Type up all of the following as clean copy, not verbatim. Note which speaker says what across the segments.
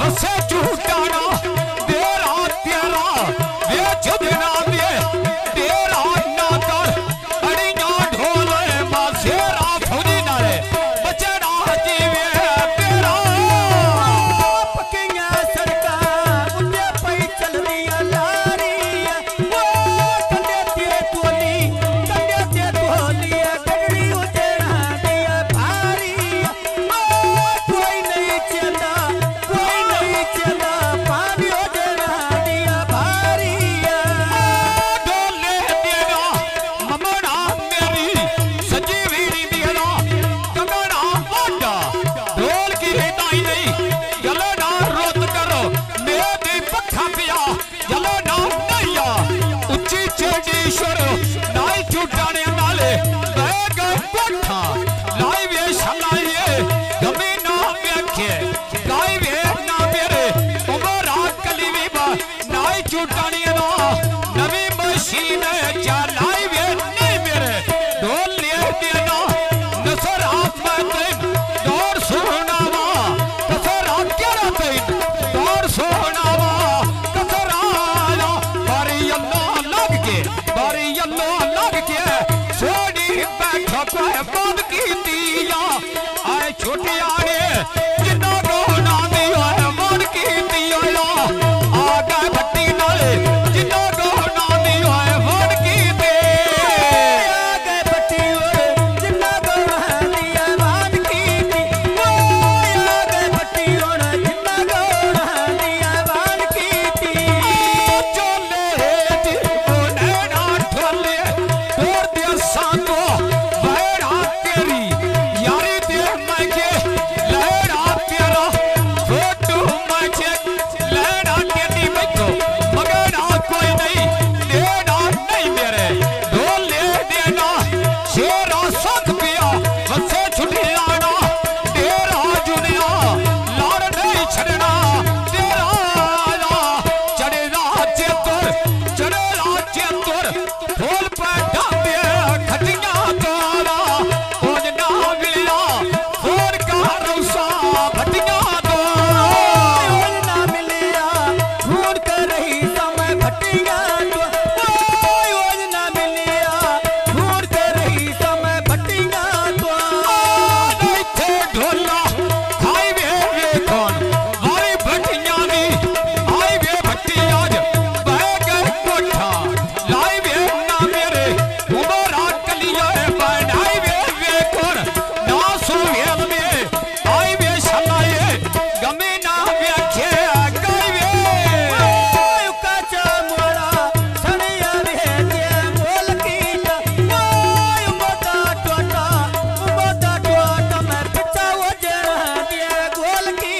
Speaker 1: वसे झूठाना तेरा तेरा वे जुदना दे तेरा ना कर अड़िया ढोल मासेरा फौजी नाले बचना जीवे तेरा
Speaker 2: पकिया सड़का उन्ने पई चलनी लारी वो कंडे ते टोली गडड़ी उजड़ा दिया भारी कोई नहीं चला पानी उजड़ा दिया भारी
Speaker 1: डोले देना ममना मेरी सजीवी देना कंगना वाडा ढोल की हिदाई नहीं चलो ना रोत करो मेरे पखा पिया चलो ना नैया उच्ची चेडीश्वर नाई चुटाने नाले बैग कोठा लाई वे शलाइए गमी ना व्याखे गाई वे ना मेरे उमरा कली वीबा नाई चुटाने ना नवी मशीन चलाई वे नहीं मेरे ढोल ले देना नसर हाथ में तेन दौड़ सोनावा कसर हाथ क्या तेन दौड़ सोनावा कसर आला बारी अल्लाह लग के सोनी बैठा को बंद की दिया आए छोटे आने जिन्ना को ना दिया है मन की दिया आगे भट्टी नाले जिन्ना को ना दिया है मन की दे
Speaker 2: आगे बटी जिन्ना गौड़ा दिया मान की आगे बटी जिन्ना गौड़ा दिया मान की
Speaker 1: चले मोने ना ठोले तोड़ दिया सांगो बहरा तेरी यारी दे मैं के लहरा तेरा फोटो मैं के लहरा तेरी मैं को मगना कोई नहीं लेना नहीं मेरे ढोल ले देना शेरा संग पिया वसे छुटी लाना तेरा जुनिया लाड़ नहीं छड़ना तेरा चढ़ेला चेतुर ढोल पे ढाबे खटिया तोरा ओजना मिला फोन का रौसा खटिया तोरा
Speaker 2: ना मिलिया खून कर रही समय भटिया ना मिलिया खून कर रही समय भटिया
Speaker 1: नहीं थे ढोला खाई वे कौन वारी भटिया नी आई वे भटिया बह गए कोठा लाई वे ना मेरे उमरा कलिया बनाई वे कौन ना सोहेल में आई वे शलाए गमे ना व्याखे गई वे
Speaker 2: कचा मोड़ा सनिया भेजे मोल की मोटा टोटा मैं पिता उजड़ा दिया गोल की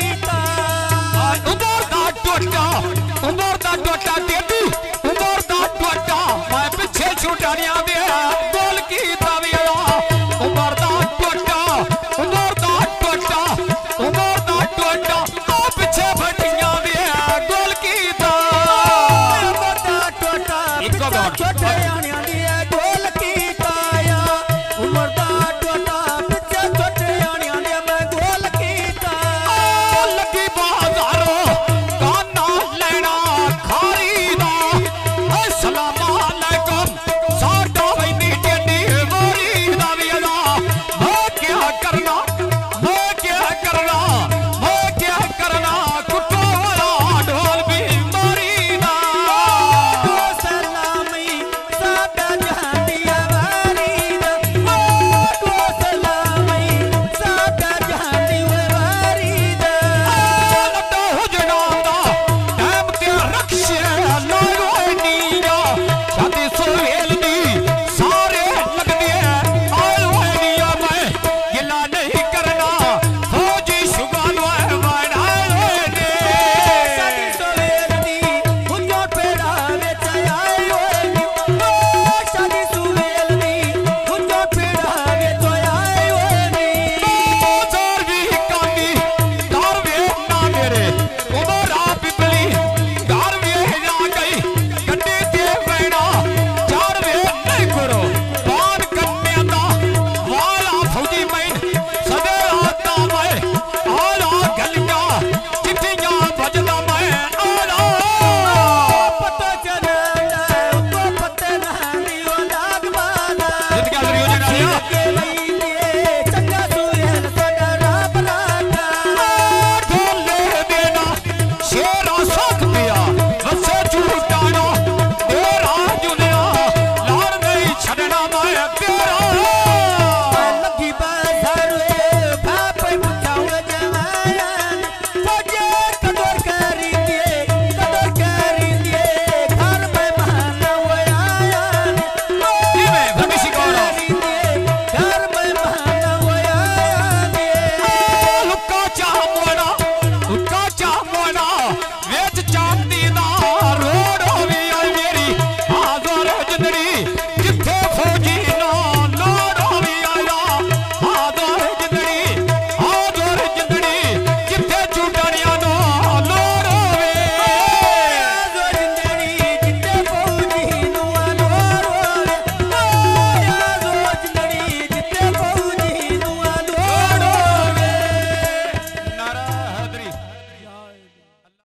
Speaker 1: उमर दा टोटा देती उमर दा टोटा मैं पीछे छुटानिया